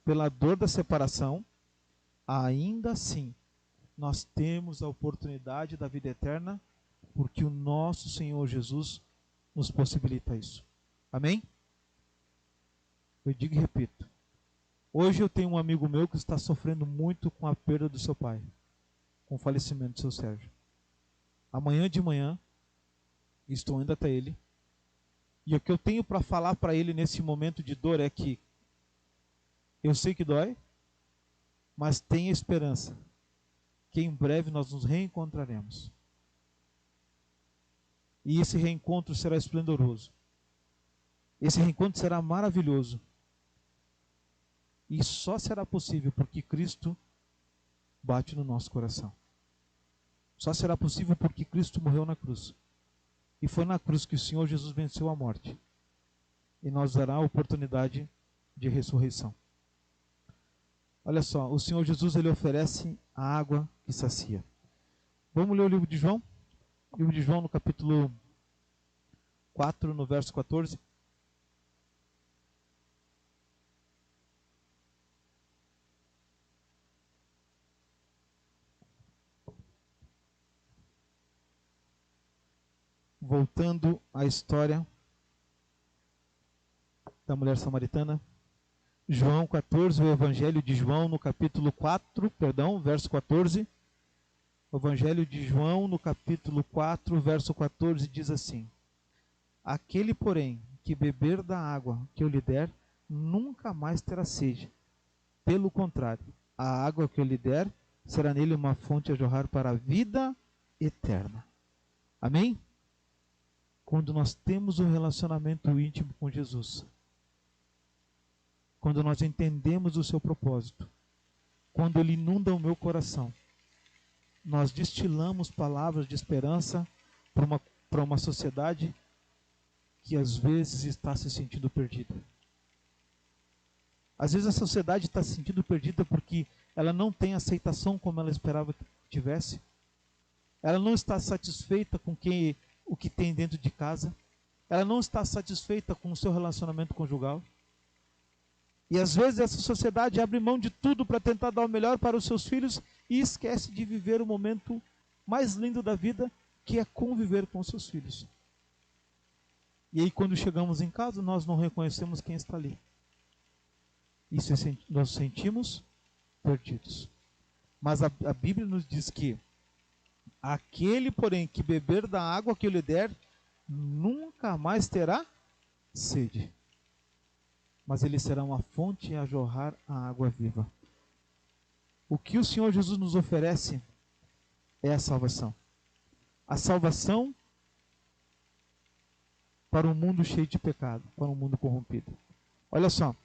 pela dor da separação, ainda assim, nós temos a oportunidade da vida eterna, porque o nosso Senhor Jesus nos possibilita isso. Amém? Eu digo e repito. Hoje eu tenho um amigo meu que está sofrendo muito com a perda do seu pai, com o falecimento do seu Sérgio. Amanhã de manhã, estou indo até ele, e o que eu tenho para falar para ele nesse momento de dor é que eu sei que dói, mas tenha esperança, que em breve nós nos reencontraremos. E esse reencontro será esplendoroso. Esse reencontro será maravilhoso. E só será possível porque Cristo bate no nosso coração. Só será possível porque Cristo morreu na cruz. E foi na cruz que o Senhor Jesus venceu a morte. E nos dará a oportunidade de ressurreição. Olha só, o Senhor Jesus ele oferece a água que sacia. Vamos ler o livro de João? Livro de João no capítulo 4, no verso 14. Voltando à história da mulher samaritana. João 14, o Evangelho de João no capítulo 4, verso 14. O Evangelho de João, no capítulo 4, verso 14, diz assim: aquele, porém, que beber da água que eu lhe der, nunca mais terá sede. Pelo contrário, a água que eu lhe der será nele uma fonte a jorrar para a vida eterna. Amém? Quando nós temos um relacionamento íntimo com Jesus, quando nós entendemos o seu propósito, quando ele inunda o meu coração, nós destilamos palavras de esperança para uma sociedade que às vezes está se sentindo perdida. Às vezes a sociedade está se sentindo perdida porque ela não tem aceitação como ela esperava que tivesse. Ela não está satisfeita com o que tem dentro de casa. Ela não está satisfeita com o seu relacionamento conjugal. E às vezes essa sociedade abre mão de tudo para tentar dar o melhor para os seus filhos e esquece de viver o momento mais lindo da vida, que é conviver com seus filhos. E aí, quando chegamos em casa, nós não reconhecemos quem está ali. Isso nós sentimos perdidos. Mas a Bíblia nos diz que aquele, porém, que beber da água que eu lhe der, nunca mais terá sede. Mas ele será uma fonte a jorrar a água viva. O que o Senhor Jesus nos oferece é a salvação. A salvação para um mundo cheio de pecado, para um mundo corrompido. Olha só,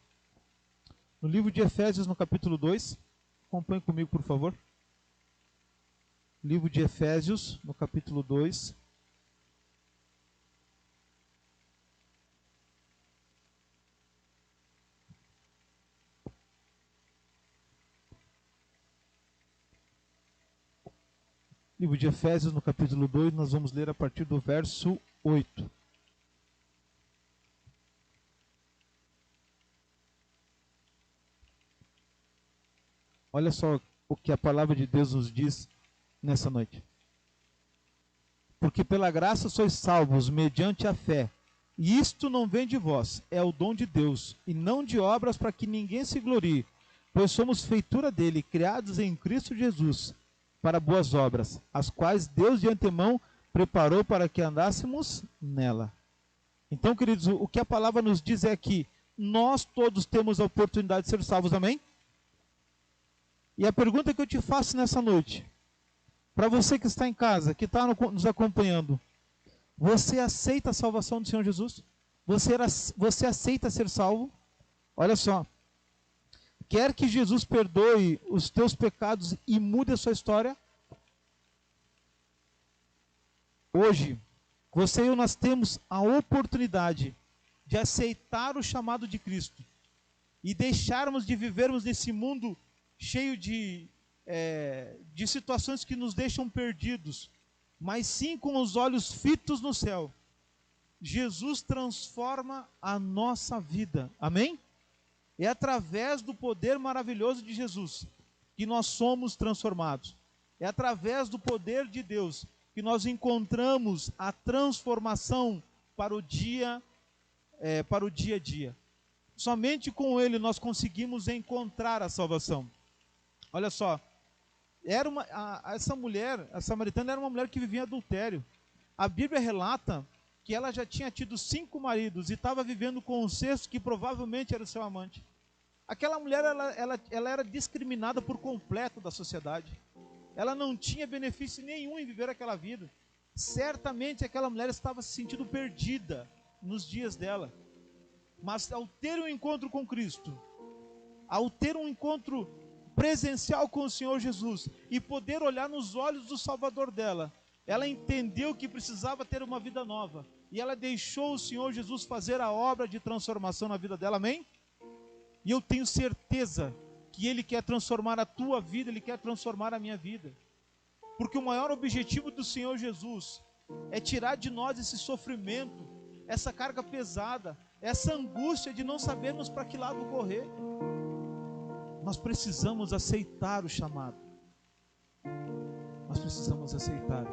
no livro de Efésios, no capítulo 2, acompanhe comigo, por favor. Livro de Efésios, no capítulo 2. Livro de Efésios, no capítulo 2, nós vamos ler a partir do verso 8. Olha só o que a palavra de Deus nos diz nessa noite. Porque pela graça sois salvos mediante a fé. E isto não vem de vós, é o dom de Deus, e não de obras para que ninguém se glorie. Pois somos feitura dele, criados em Cristo Jesus, para boas obras, as quais Deus de antemão preparou para que andássemos nela. Então, queridos, o que a palavra nos diz é que nós todos temos a oportunidade de ser salvos, amém? E a pergunta que eu te faço nessa noite, para você que está em casa, que está nos acompanhando, você aceita a salvação do Senhor Jesus? Você aceita ser salvo? Olha só, quer que Jesus perdoe os teus pecados e mude a sua história? Hoje, você e eu, nós temos a oportunidade de aceitar o chamado de Cristo e deixarmos de vivermos nesse mundo cheio de situações que nos deixam perdidos, mas sim com os olhos fitos no céu. Jesus transforma a nossa vida, amém? É através do poder maravilhoso de Jesus que nós somos transformados. É através do poder de Deus que nós encontramos a transformação para o dia a dia. Somente com Ele nós conseguimos encontrar a salvação. Olha só, essa mulher, a samaritana, era uma mulher que vivia em adultério. A Bíblia relata que ela já tinha tido 5 maridos e estava vivendo com um sexto que provavelmente era o seu amante. Aquela mulher, ela era discriminada por completo da sociedade. Ela não tinha benefício nenhum em viver aquela vida. Certamente aquela mulher estava se sentindo perdida nos dias dela. Mas ao ter um encontro com Cristo, ao ter um encontro presencial com o Senhor Jesus e poder olhar nos olhos do Salvador dela, ela entendeu que precisava ter uma vida nova. E ela deixou o Senhor Jesus fazer a obra de transformação na vida dela, amém? E eu tenho certeza que Ele quer transformar a tua vida, Ele quer transformar a minha vida. Porque o maior objetivo do Senhor Jesus é tirar de nós esse sofrimento, essa carga pesada, essa angústia de não sabermos para que lado correr. Nós precisamos aceitar o chamado. Nós precisamos aceitar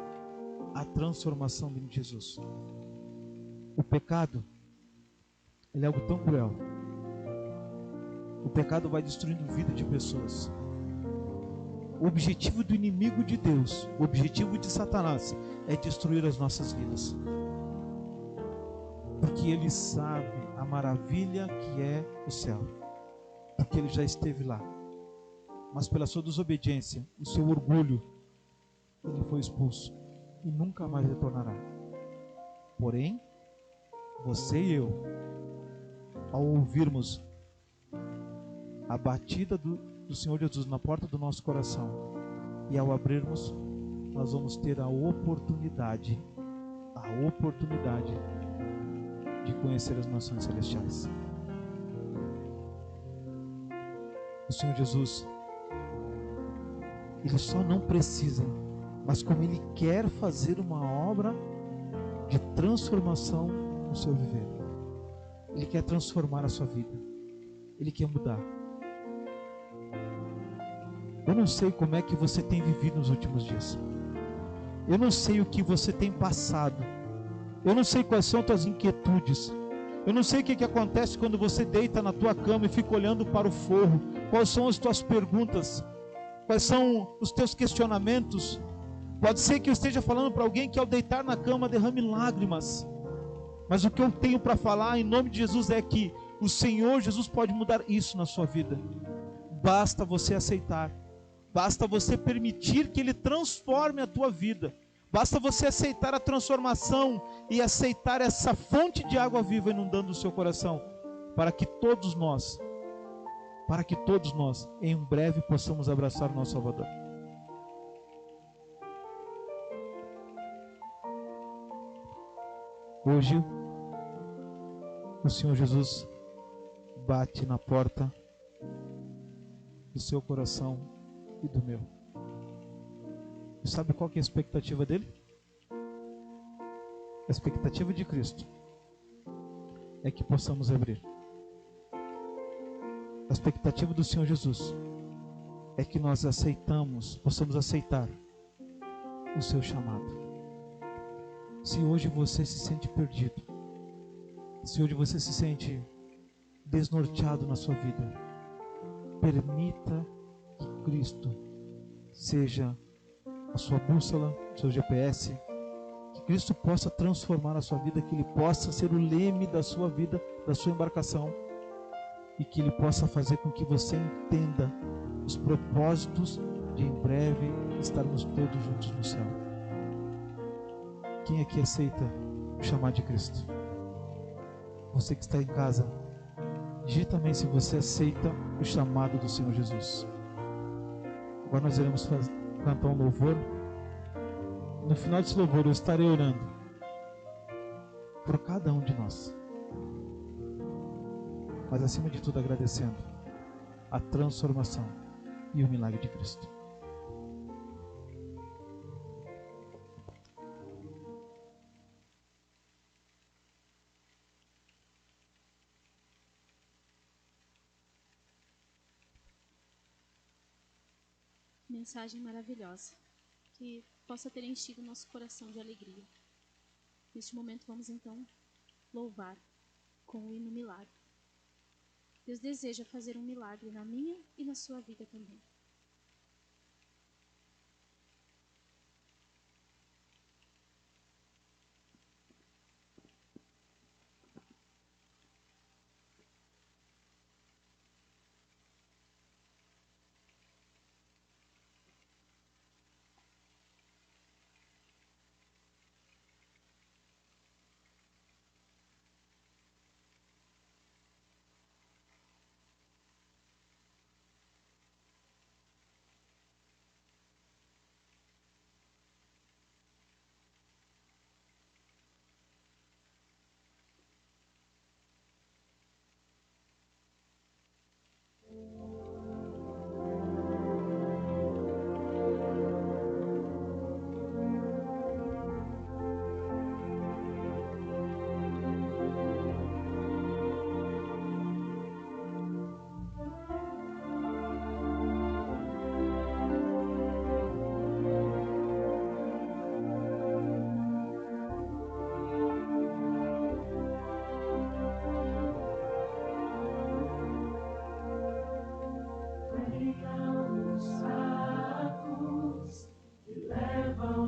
a transformação de Jesus. O pecado, ele é algo tão cruel. O pecado vai destruindo a vida de pessoas. O objetivo do inimigo de Deus, o objetivo de Satanás, é destruir as nossas vidas. Porque ele sabe a maravilha que é o céu. Porque ele já esteve lá. Mas pela sua desobediência, o seu orgulho, ele foi expulso e nunca mais retornará. Porém, você e eu, ao ouvirmos a batida do Senhor Jesus na porta do nosso coração, e ao abrirmos, nós vamos ter a oportunidade de conhecer as nações celestiais. O Senhor Jesus, Ele só não precisa, mas como Ele quer fazer uma obra de transformação no seu viver. Ele quer transformar a sua vida. Ele quer mudar. Eu não sei como é que você tem vivido nos últimos dias. Eu não sei o que você tem passado. Eu não sei quais são as tuas inquietudes. Eu não sei o que acontece quando você deita na tua cama e fica olhando para o forro. Quais são as tuas perguntas? Quais são os teus questionamentos? Pode ser que eu esteja falando para alguém que ao deitar na cama derrame lágrimas. Mas o que eu tenho para falar em nome de Jesus é que o Senhor Jesus pode mudar isso na sua vida. Basta você aceitar. Basta você permitir que Ele transforme a tua vida. Basta você aceitar a transformação e aceitar essa fonte de água viva inundando o seu coração, para que todos nós, em breve possamos abraçar o nosso Salvador. Hoje, o Senhor Jesus bate na porta do seu coração e do meu. E sabe qual que é a expectativa dele? A expectativa de Cristo é que possamos abrir. A expectativa do Senhor Jesus é que nós possamos aceitar o seu chamado. Se hoje você se sente perdido, se hoje você se sente desnorteado na sua vida, permita que Cristo seja a sua bússola, o seu GPS, que Cristo possa transformar a sua vida, que Ele possa ser o leme da sua vida, da sua embarcação, e que Ele possa fazer com que você entenda os propósitos de em breve estarmos todos juntos no céu. Quem aqui aceita o chamado de Cristo? Você que está em casa, digita também se você aceita o chamado do Senhor Jesus. Agora nós iremos cantar um louvor. No final desse louvor eu estarei orando por cada um de nós, mas acima de tudo agradecendo a transformação e o milagre de Cristo. Mensagem maravilhosa, que possa ter enchido nosso coração de alegria. Neste momento vamos então louvar com o hino milagre. Deus deseja fazer um milagre na minha e na sua vida também.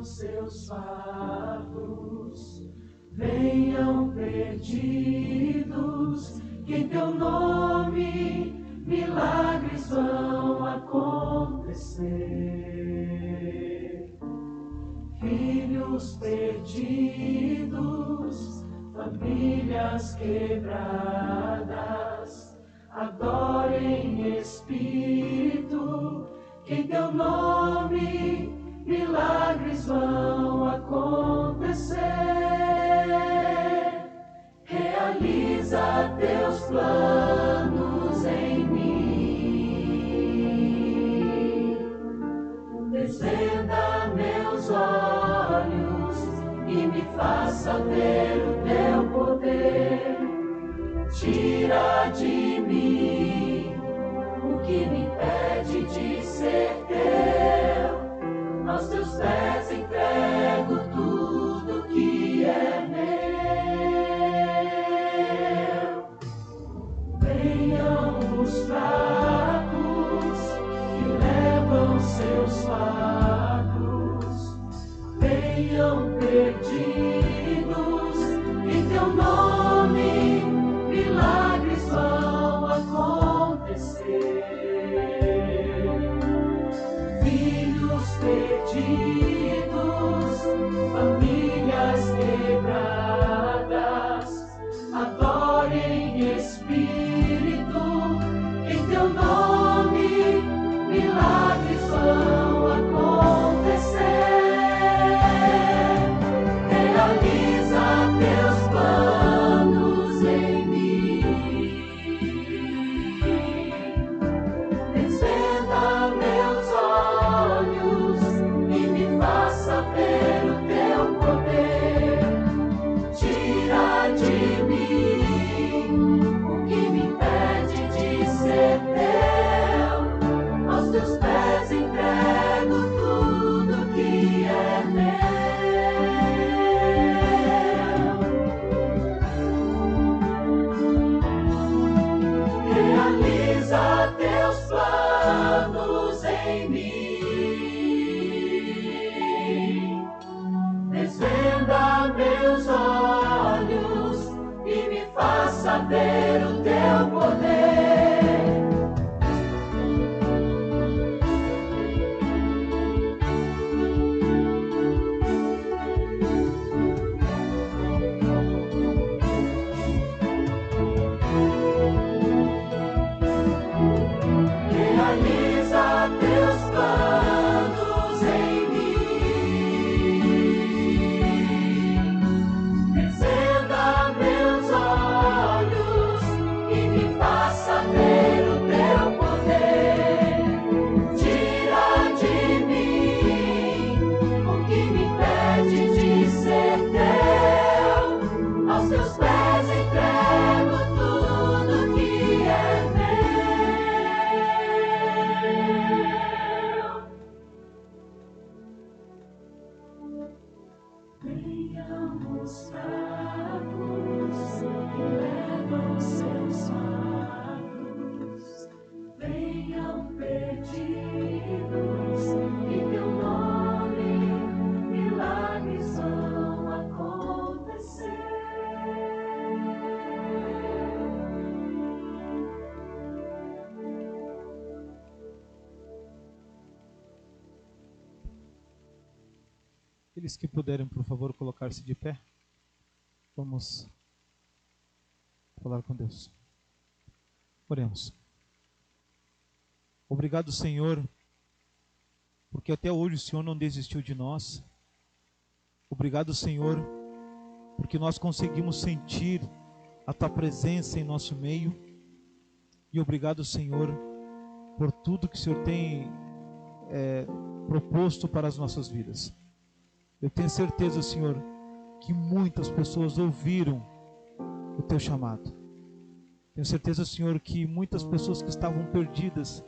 Seus fardos venham perdidos, que em teu nome milagres vão acontecer. Filhos perdidos, famílias quebradas, adorem em espírito, que em teu nome milagres vão acontecer. Realiza teus planos em mim. Desvenda meus olhos e me faça ver o teu poder. Tira de mim o que me impede de ser teu. adore em espírito, em teu nome milagres vão acontecer. Realiza teus planos em mim, desvenda meus olhos e me faça ver o teu poder. Tira de mim o que me impede de ser teu. Aos teus pés entrego tudo que é meu. Realiza teus planos em mim, desvenda meus olhos e me faça ver o teu poder. Realiza teus planos em mim, desvenda meus olhos e me faça ver o teu poder. Tira de mim o que me impede de ser teu. Aos teus pés entrego tudo que é meu. Venham os fracos que levam seus fardos, venham perdidos, em teu nome milagres vão acontecer. Aqueles que puderem, por favor, colocar-se de pé. Vamos falar com Deus. Oremos. Obrigado, Senhor, porque até hoje o Senhor não desistiu de nós. Obrigado, Senhor, porque nós conseguimos sentir a Tua presença em nosso meio. E obrigado, Senhor, por tudo que o Senhor tem proposto para as nossas vidas. Eu tenho certeza, Senhor, que muitas pessoas ouviram o Teu chamado. Tenho certeza, Senhor, que muitas pessoas que estavam perdidas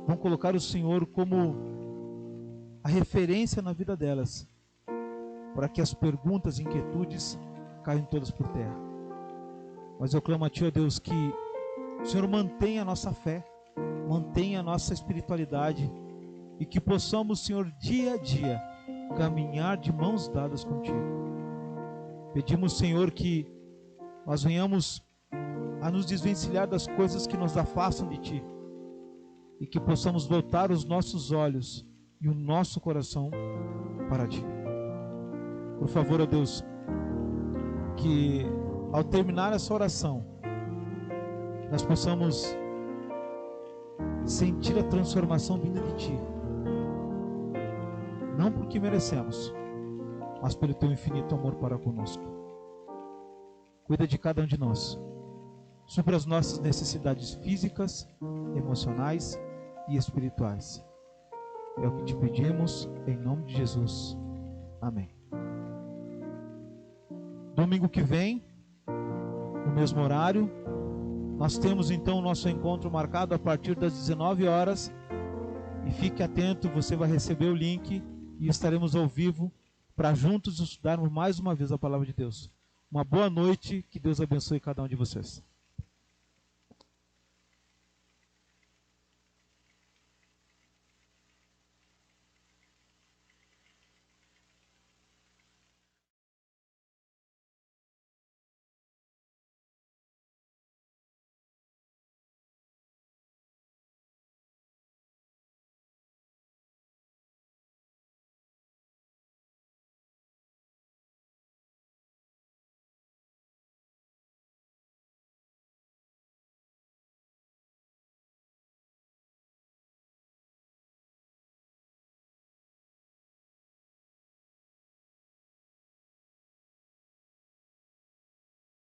vão colocar o Senhor como a referência na vida delas, para que as perguntas e inquietudes caiam todas por terra. Mas eu clamo a Ti, ó Deus, que o Senhor mantenha a nossa fé, mantenha a nossa espiritualidade e que possamos, Senhor, dia a dia caminhar de mãos dadas contigo. Pedimos, Senhor, que nós venhamos a nos desvencilhar das coisas que nos afastam de Ti e que possamos voltar os nossos olhos e o nosso coração para Ti. Por favor, ó Deus, que ao terminar essa oração nós possamos sentir a transformação vinda de Ti, não porque merecemos, mas pelo Teu infinito amor para conosco. Cuida de cada um de nós, supra as nossas necessidades físicas, emocionais e espirituais. É o que Te pedimos, em nome de Jesus. Amém. Domingo que vem, no mesmo horário, nós temos então o nosso encontro marcado a partir das 19 horas. E fique atento, você vai receber o link e estaremos ao vivo para juntos estudarmos mais uma vez a palavra de Deus. Uma boa noite, que Deus abençoe cada um de vocês.